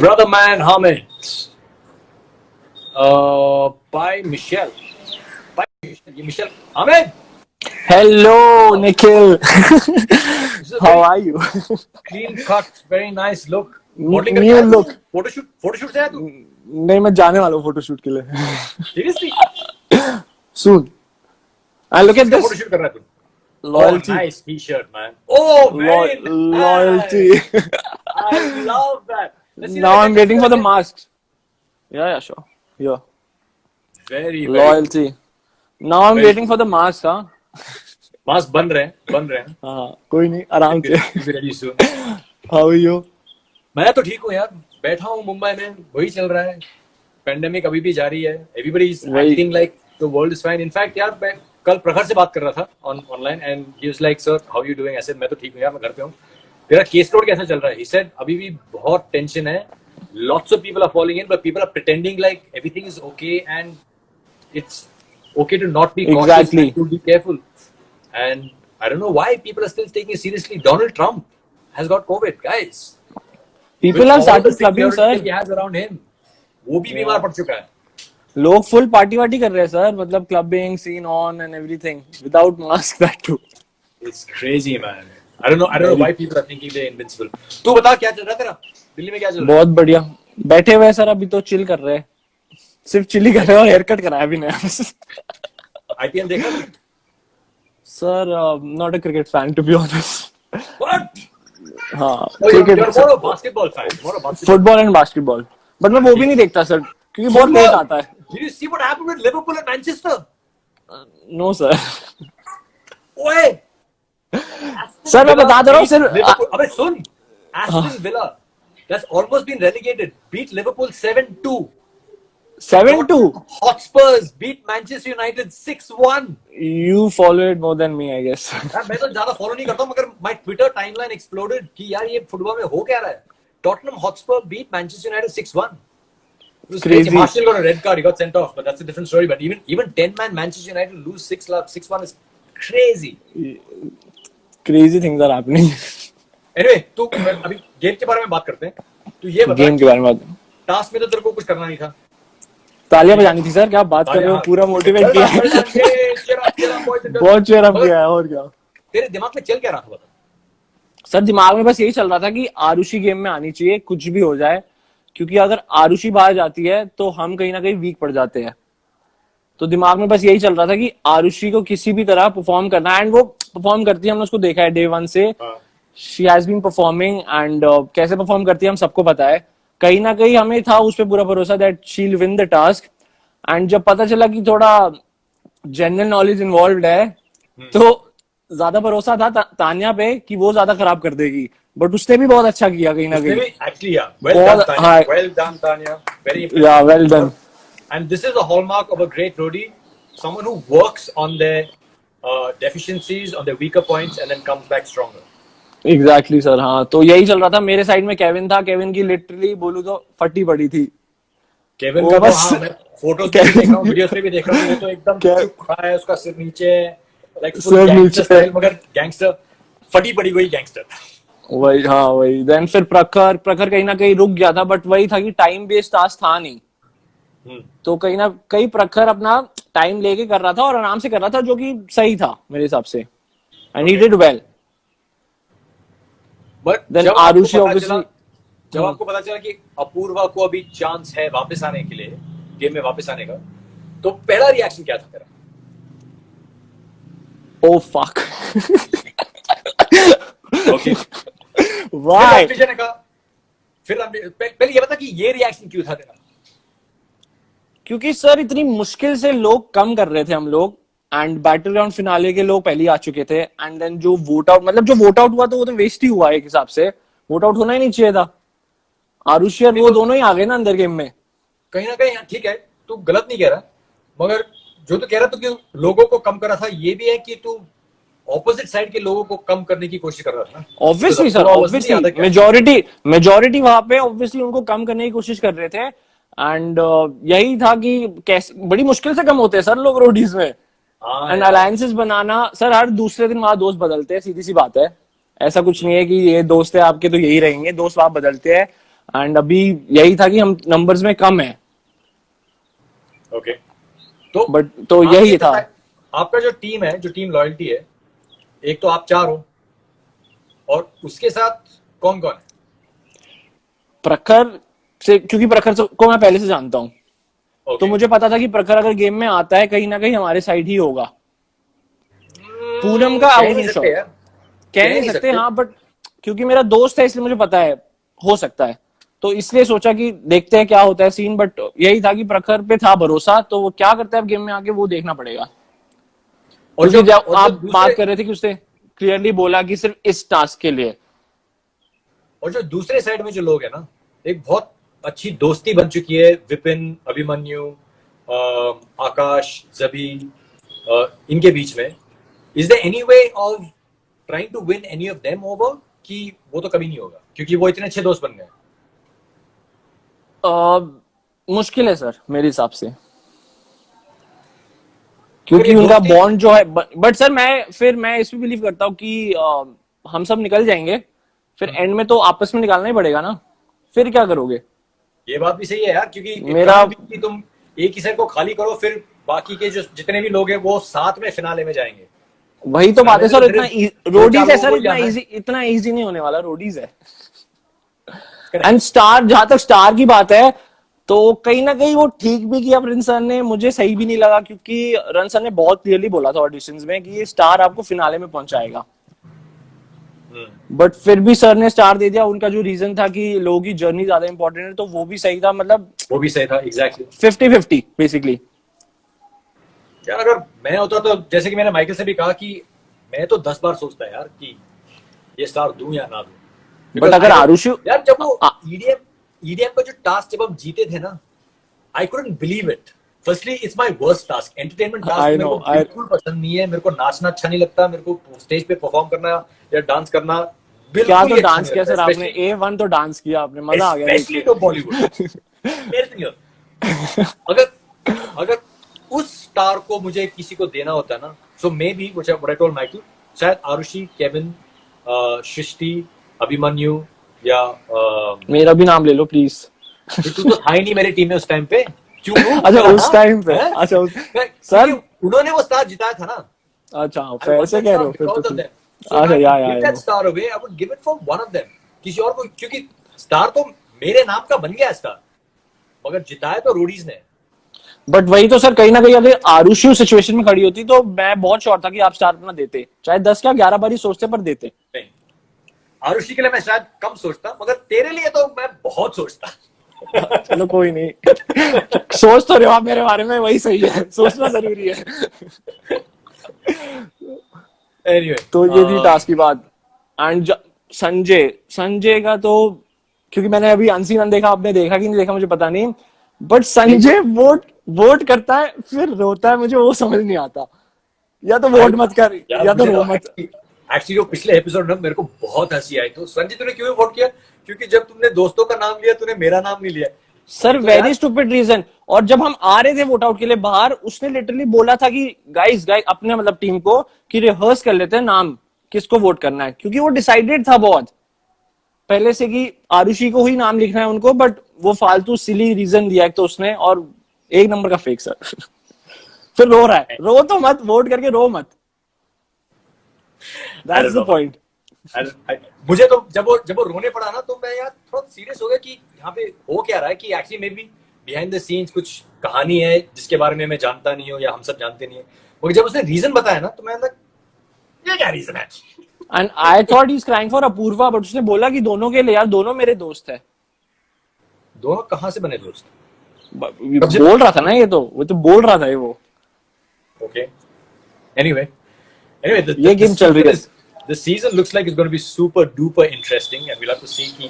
Brother Man Hamid by Michelle. By Michelle Hamid. Hello, Nikhil. This is a How very are you? clean cut, very nice look. New look. Photoshoot से आया तू? नहीं, मैं जाने वाला हूँ photoshoot के लिए. Seriously? Soon. And look at किसका this. फोटोशूट कर रहा है तू? Loyalty. Oh, nice t-shirt, man. Oh, very nice. Loyalty. I love that. Let's see Now that I'm again. waiting for the masks. Yeah, sure. Yeah. Very, very. Loyalty. Now I'm Very waiting for the mask, हाँ. Mask बन रहे हैं. हाँ, कोई नहीं, आराम से. Be ready soon. How are you? मैं तो ठीक हूँ यार, बैठा हूँ मुंबई में, वही चल रहा है. पेंडेमिक अभी भी जारी है. Everybody is acting like the world is fine. In fact यार, मैं कल प्रखर से बात कर रहा था online and he was like, sir, how you doing? I said, मैं तो ठीक हूँ यार, मैं घर पे हूँ. तेरा केस लोड कैसा चल रहा है? He said, अभी भी बहुत टेंशन है. Lots of people are falling in, but people are pretending like everything is okay and it's okay to not be cautious Exactly. and to be careful. And I don't know why people are still taking it seriously. Donald Trump has got COVID, guys. People have started clubbing, sir. He has around him. वो भी बीमार पड़ चुका है. लोग full party वार्टी कर रहे हैं सर, मतलब clubbing scene on and everything without mask that too. It's crazy, man. I don't know why people are thinking they're invincible. तू बता क्या चल रहा है तेरा? दिल्ली में क्या चल रहा है? बहुत बढ़िया. बैठे हुए सर, अभी तो चिल कर रहे हैं. सिर्फ चिल ही कर रहे हैं और हेयर कट कराया भी नया. IPL देखा तू? Sir not a cricket fan to be honest. What? हाँ, Oh, you're cricket, more a basketball fan. More a basketball. Football and basketball. But मैं वो भी नहीं देखता सर, क्योंकि बहुत लेट आता है. Did you see what happened with Liverpool and Manchester? No sir. ओए! सर मैं बता दे रहा हूँ सर. Liverpool, अबे सुन, Aston Villa that's almost been relegated beat Liverpool 7-2. 7-2. Hotspurs beat Manchester United 6-1. You follow it more than me, I guess. यार मैं तो ज्यादा फॉलो नहीं करता हूँ, मगर my Twitter timeline exploded कि यार ये फुटबॉल में हो क्या रहा है. Tottenham Hotspur beat Manchester United 6-1. It was crazy. Martial got a red card, he got sent off, but that's a different story. But even 10-man Manchester United lose 6-1 is crazy. Crazy things are happening. Anyway, तू अभी game के बारे में बात करते हैं. तू ये बता, गेम के बारे में बात. टास्क में तो तेरे को कुछ करना नहीं था. तालियां बजानी थी सर, क्या बात कर रहे हो. पूरा मोटिवेट किया है. बहुत चेयर अप किया है. और क्या तेरे दिमाग में चल क्या रहा था बता. सर, दिमाग में बस यही चल रहा था कि आरुषि गेम में आनी चाहिए, कुछ भी हो जाए, क्योंकि अगर आरुषि बाहर जाती है तो हम कहीं ना कहीं वीक पड़ जाते हैं. तो दिमाग में बस यही चल रहा था कि आरुषि को किसी भी तरह परफॉर्म करना है. एंड वो परफॉर्म करती है, हमने उसको देखा है डे 1 से. She has been performing and कैसे परफॉर्म करती है हम सबको पता है. कहीं ना कहीं हमें था उस पर पूरा भरोसा that she will win the task. And जब पता चला कि थोड़ा जनरल नॉलेज इन्वॉल्व है, तो ज्यादा भरोसा था तानिया पे कि वो ज्यादा खराब कर देगी. बट उसने भी बहुत अच्छा किया कहीं ना कहीं. Actually, yeah. Well done, Tanya. Very impressive. Yeah, well done. And this is a hallmark of a great roadie, someone who works on their deficiencies, on their weaker points, and then comes back stronger. Exactly, sir. हाँ, तो यही चल रहा था. मेरे side में Kevin था. Kevin की लिटरली बोलूं तो फटी पड़ी थी. केविन का बस फोटोज भी देख रहा हूँ, वीडियोस में भी देख रहा हूँ, वो तो एकदम चुप खड़ा है, उसका सिर नीचे, लाइक फुल गैंगस्टर स्टाइल, मगर गैंगस्टर फटी पड़ी वही गैंगस्टर. वही, हाँ वही. देन फिर प्रखर कहीं ना कहीं रुक गया था, बट वही था कि टाइम बेस्ड टास्क था नहीं. तो कहीं ना कहीं प्रखर अपना टाइम लेके कर रहा था और आराम से कर रहा था, जो कि सही था मेरे हिसाब से. And he did well. But then Arushi obviously, जब आपको पता चला कि अपूर्वा को अभी चांस है वापस आने के लिए, गेम में वापस आने का, तो पहला रिएक्शन क्या था तेरा? Oh fuck. Okay, why? फिर पहले ये बता कि ये रिएक्शन क्यों था तेरा? क्योंकि सर इतनी मुश्किल से लोग कम कर रहे थे हम लोग. एंड बैटल ग्राउंड फिनाले के लोग पहले आ चुके थे. एंड देन जो वोट आउट हुआ तो वो तो वेस्ट ही हुआ एक हिसाब से. वोट आउट होना ही नहीं चाहिए था. आरुषि और वो दोनों ही आ गए ना अंदर गेम में. कहीं ना कहीं ठीक है, तू गलत नहीं कह रहा, मगर जो तू कह रहा था कि लोगों को कम कर रहा था, ये भी है कि तू ऑपोजिट साइड के लोगों को कम करने की कोशिश कर रहा था ना. ऑब्वियसली सर, ऑब्वियसली मेजोरिटी वहां पे ऑब्वियसली उनको कम करने की कोशिश कर रहे थे. एंड यही था कि कैसे बड़ी मुश्किल से कम होते हैं सर लोग रोडीज में. एंड अलायंसेस बनाना सर, हर दूसरे दिन वहां दोस्त बदलते हैं, सीधी सी बात है. ऐसा कुछ नहीं है कि ये दोस्त है आपके तो यही रहेंगे. दोस्त आप बदलते हैं. एंड अभी यही था कि हम नंबर्स में कम है, ओके तो बट तो आप यही ये था। बताएं, आपका जो टीम है, जो टीम लॉयल्टी है, एक तो आप 4 हो और उसके साथ कौन कौन है? प्रखर से, क्योंकि प्रखर को मैं पहले से जानता हूँ, तो ओके मुझे पता था कि प्रखर अगर गेम में आता है कहीं ना कहीं हमारे साइड ही होगा। पूनम का आई कह वाज नहीं नॉट सकते श्योर, यार, कह कह नहीं नहीं सकते सकते। हाँ, बट क्योंकि मेरा दोस्त है इसलिए मुझे पता है हो सकता है, तो इसलिए सोचा कि देखते हैं क्या होता है सीन। बट यही था कि प्रखर पे था भरोसा, तो वो क्या करता है अब गेम में आके वो देखना पड़ेगा। क्योंकि जब और जो आप दूसरे बात कर रहे थे कि उसने क्लियरली बोला कि सिर्फ इस टास्क के लिए। और जो दूसरे साइड में जो लोग हैं ना, एक बहुत अच्छी दोस्ती बन चुकी है, विपिन, अभिमन्यु, आकाश, जबी, इनके बीच में। Is there any way of trying to win any of them over? कि वो तो कभी नहीं होगा क्योंकि वो इतने अच्छे दोस्त बन गए। मुश्किल है सर मेरे हिसाब से, मगर ये क्योंकि उनका दोस्ती, बॉन्ड जो है। बट सर मैं इसमें बिलीव करता हूँ कि हम सब निकल जाएंगे, फिर एंड में तो आपस में निकालना ही पड़ेगा ना, फिर क्या करोगे। ये बात भी सही है यार, क्योंकि इट मेरा कांट बी कि तुम एक ही साइड को खाली करो फिर बाकी के जो जितने भी लोग हैं वो साथ में फिनाले में जाएंगे। वही तो बात फिनाले है में तो सर, सिर्फ दो चार रोडीज है लोगों सर, को ही जाना है। इतना इजी नहीं होने वाला, रोडीज है। करेक्ट। एंड स्टार, जहां तक स्टार की बात है, तो कहीं ना कहीं वो ठीक भी किया प्रिंस सर ने, मुझे सही भी नहीं लगा, क्योंकि रन सर ने बहुत क्लियरली बोला था ऑडिशंस में कि ये स्टार आपको फिनाले में पहुंचाएगा। बट फिर भी सर ने स्टार दे दिया, उनका जो रीजन था कि लोगों की जर्नी ज्यादा इंपॉर्टेंट है, तो वो भी सही था, मतलब वो भी सही था, एग्जैक्टली। 50-50 बेसिकली। यार अगर मैं होता तो जैसे कि मैंने माइकल से भी कहा कि मैं तो 10 बार सोचता यार कि ये स्टार दूं या ना दूं। बट बिकॉज अगर आरुषि, यार जब वो ईडीएम का जो टास्क जब हम जीते थे ना, I couldn't believe it. Firstly it's my worst task, entertainment task I मेरे नो, को बिल्कुल पसंद नहीं है। मेरे को नाचना अच्छा नहीं लगता, मेरे को स्टेज पे परफॉर्म करना या डांस करना क्या बिल्कुल तो ही अच्छा डांस नहीं किया लगता, सर आपने, स्पेशली A1 तो डांस किया आपने, मजा आ गया देख स्पेशली के। टू बॉलीवुड। मेरे से नहीं होता। अगर अगर उस स्टार को मुझे किसी को देना होता ना, so maybe what I told Michael, शायद आरुषि, केविन, सृष्टि, अभिमन्यु या मेरा भी नाम ले लो प्लीज। तू तो था ही नहीं मेरी टीम में उस टाइम पे। क्यों दूं अच्छा तेरा उस नाम? टाइम पे, हैं? अच्छा क्योंकि सर, उन्होंने वो स्टार जिताया था ना। अच्छा I फिर won ऐसे that कह रहे star हो फिर तो because of ठीक। them. So if I अच्छा have to या give I that no. star away, I would give it for one of them. किसी और को, क्योंकि स्टार तो मेरे नाम का बन गया स्टार, मगर जिताया तो रोडीज ने। बट वही तो सर, कहीं ना कहीं अगर आरुषि उस सिचुएशन में खड़ी होती तो मैं बहुत श्योर था कि आप स्टार अपना देते, चाहे 10 क्या 11 बार ही सोचते पर देते। नहीं, आरुषि के लिए मैं शायद कम सोचता, मगर तेरे लिए तो मैं बहुत सोचता। चलो कोई नहीं। सोच तो रहे हो आप मेरे बारे में, वही सही है, सोचना जरूरी है। Anyway, तो ये थी टास्क की बात। एंड संजय का तो, क्योंकि मैंने अभी अनसीन अनदेखा, आपने देखा कि नहीं देखा मुझे पता नहीं, बट संजय वोट वोट करता है फिर रोता है, मुझे वो समझ नहीं आता। या तो वोट मत कर यार या तो मुझे रो तो मत। एक्चुअली वो पिछले एपिसोड में मेरे को बहुत हंसी आई। तो संजय तूने क्यों वोट किया? क्योंकि जब तुमने दोस्तों का नाम लिया तूने मेरा नाम नहीं लिया। सर तो वेरी यार स्टूपिड रीजन। और जब हम आ रहे थे वोट आउट के लिए बाहर, उसने लिटरली बोला था कि गाइस अपने मतलब टीम को कि रिहर्स कर लेते हैं नाम किसको वोट करना है, क्योंकि वो डिसाइडेड था बहुत पहले से कि आरुषि को ही नाम लिखना है उनको, बट वो फालतू सिली रीजन दिया एक तो उसने, और एक नंबर का फेक सर। फिर रो रहा है, रो तो मत, वोट करके रो मत, I that's don't the know. Point. मुझे तो जब वो रोने पड़ा ना, तो मैं यार थोड़ा सीरियस हो गया कि यहाँ पे हो क्या रहा है, कि actually may be behind the scenes कुछ कहानी है जिसके बारे में मैं जानता नहीं हूँ या हम सब जानते नहीं है। मगर जब उसने रीजन बताया ना, तो मैं ये क्या रीजन है? And I thought he is crying for Apoorva, but उसने बोला कि दोनों के लिए, यार दोनों मेरे दोस्त है। दोनों कहाँ से बने दोस्त? बोल रहा था ना ये, तो वो तो बोल रहा था ये वो। ओके, एनीवे ये गेम चल रही है। the season looks like it's going to be super duper interesting and we'll have to see कि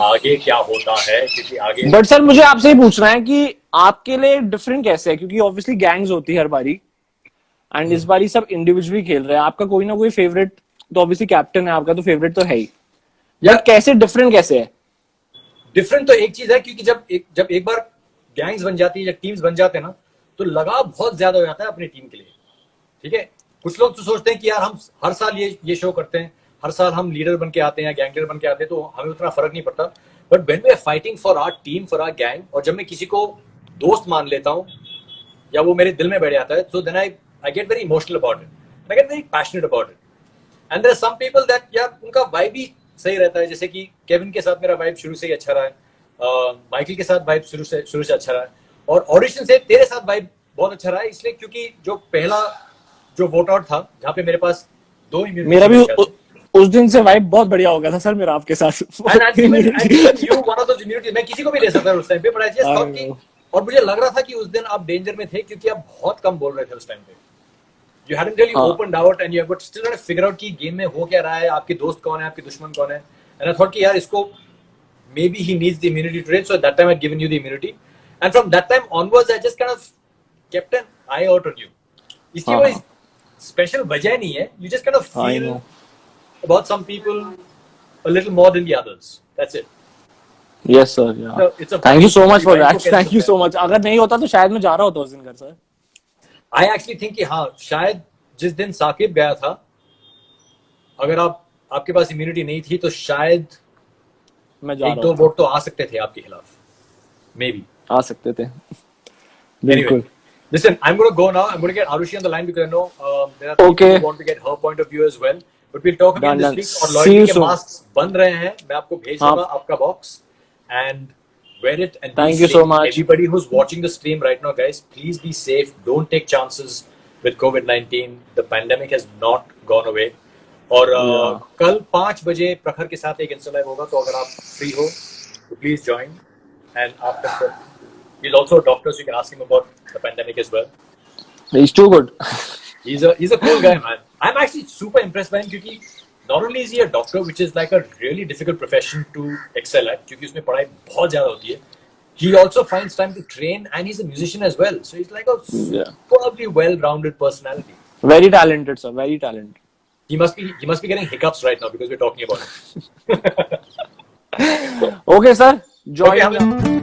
आगे क्या होता है, क्योंकि आगे। बट सर मुझे आपसे ही पूछना है कि आपके लिए डिफरेंट कैसे है, क्योंकि ऑब्वियसली गैंग्स होती है हर बारी, एंड इस बारी सब इंडिविजुअली खेल रहे हैं। आपका कोई ना कोई फेवरेट तो ऑब्वियसली कैप्टन है आपका, तो फेवरेट तो है ही, यार कैसे डिफरेंट कैसे है? डिफरेंट तो एक चीज है, क्योंकि जब एक बार गैंग्स बन जाती है या टीम्स बन जाते हैं ना, तो लगाव बहुत ज्यादा हो जाता है अपनी टीम के लिए। ठीक है, कुछ लोग तो सोचते हैं कि यार हम हर साल ये शो करते हैं, हर साल हम लीडर बन के आते हैं या गैंग लीडर बन के आते हैं, तो हमें उतना फर्क नहीं पड़ता। But when we are fighting for our team, for our gang, और जब मैं किसी को दोस्त मान लेता हूँ या वो मेरे दिल में बैठ जाता है, so then I get very emotional about it. I get very passionate about it. And there are some people that यार उनका vibe भी सही रहता है, जैसे कि केविन के साथ मेरा वाइब शुरू से ही अच्छा रहा है, माइकल के साथ वाइब शुरू से अच्छा रहा है, और ऑडिशन से तेरे साथ वाइब बहुत अच्छा रहा है, इसलिए क्योंकि जो पहला जो वोट आउट था जहाँ पे मेरे पास 2 immunity मेरा भी उस दिन से वाइब बहुत बढ़िया हो गया था सर मेरा आपके साथ। And I'd given you one of those immunities. मैं किसी को भी ले सकता था उस टाइम पे, but I just thought कि, और मुझे लग रहा था कि उस दिन आप डेंजर में थे क्योंकि आप बहुत कम बोल रहे थे उस टाइम पे। You hadn't really opened out and you were still trying to figure out कि गेम में हो क्या रहा है, आपके दोस्त कौन है, आपके दुश्मन कौन है। And I thought कि यार इसको maybe he needs the immunity today, so at that time I'd given you the immunity. And from that time onwards I just kind of kept an eye out on you. इसकी कोई special वजह नहीं है, you just kind of feel about some people a little more than the others. That's it. Yes sir, yeah. So it's a Thank you so much for that. Thank you so much. अगर नहीं होता तो शायद मैं जा रहा होता उस दिन घर सर। I actually think कि हाँ शायद जिस दिन साकिब गया था, अगर आपके पास इम्यूनिटी नहीं थी तो शायद मैं जा रहा एक दो वोट तो आ सकते थे आपके खिलाफ, मे बी आ सकते थे। बिल्कुल। Listen, I'm going to go now. I'm going to get Arushi on the line because I know there are people who want to get her point of view as well. But we'll talk again this week. और loyalty के masks बन रहे हैं, मैं आपको भेज दूंगा आपका box and wear it and thank you so much. Everybody who's watching the stream right now, guys, please be safe. Don't take chances with COVID-19. The pandemic has not gone away. और कल 5 बजे प्रखर के साथ एक Insta live होगा, तो अगर आप फ्री हो तो please join. And after he's also a doctor, so you can ask him about the pandemic as well. He's too good. He's a cool guy, man. I'm actually super impressed by him क्योंकि not only is he a doctor, which is like a really difficult profession to excel at, क्योंकि उसमें पढ़ाई बहुत ज्यादा होती है. He also finds time to train, and he's a musician as well. So he's like a superbly well-rounded personality. Very talented, sir. Very talented. He must be getting hiccups right now because we're talking about him. Okay, sir. Join. Okay,